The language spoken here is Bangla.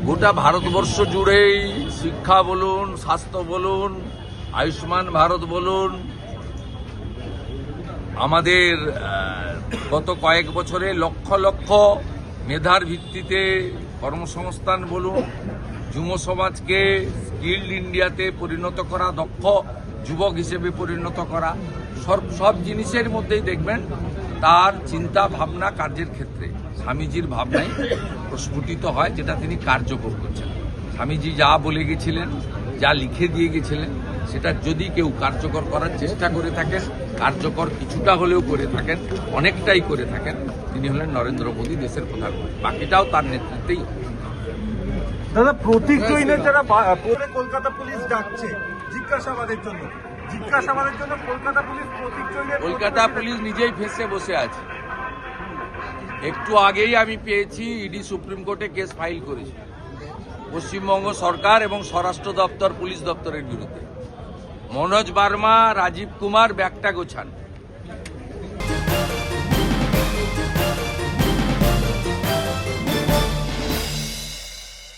গোটা ভারতবর্ষ জুড়েই শিক্ষা বলুন, স্বাস্থ্য বলুন, আয়ুষ্মান ভারত বলুন, আমাদের গত কয়েক বছরে লক্ষ লক্ষ মেধার ভিত্তিতে কর্মসংস্থান বলুন, যুব সমাজকে স্কিল্ড ইন্ডিয়াতে পরিণত করা, দক্ষ যুবক হিসেবে পরিণত করা, সব জিনিসের মধ্যেই দেখবেন তার চিন্তা ভাবনা কার্যের ক্ষেত্রে স্বামীজির ভাবনাই প্রস্ফুটিত হয়, যেটা তিনি কার্যকর করছেন। স্বামীজি যা বলে গেছিলেন, যা লিখে দিয়ে গেছিলেন, সেটা যদি কেউ কার্যকর করার চেষ্টা করে থাকেন, কার্যকর কিছুটা হলেও করে থাকেন, অনেকটাই করে থাকেন, তিনি হলেন নরেন্দ্র মোদী, দেশের প্রধানমন্ত্রী। বাকিটাও তার নেতৃত্বেই। দাদা, প্রতীক জৈনের যারা কলকাতা পুলিশ ডাকছে জিজ্ঞাসাবাদের জন্য কলকাতা পুলিশ প্রতীক জৈনের, কলকাতা পুলিশ নিজেই ফেঁসে বসে আছে। একটু আগেই আমি পেয়েছি ইডি সুপ্রিম কোর্টে কেস ফাইল করেছে পশ্চিমবঙ্গ সরকার এবং স্বরাষ্ট্র দপ্তর, পুলিশ দপ্তরের বিরুদ্ধে। মনোজ বার্মা, রাজীব কুমার ব্যাগটা গোছান।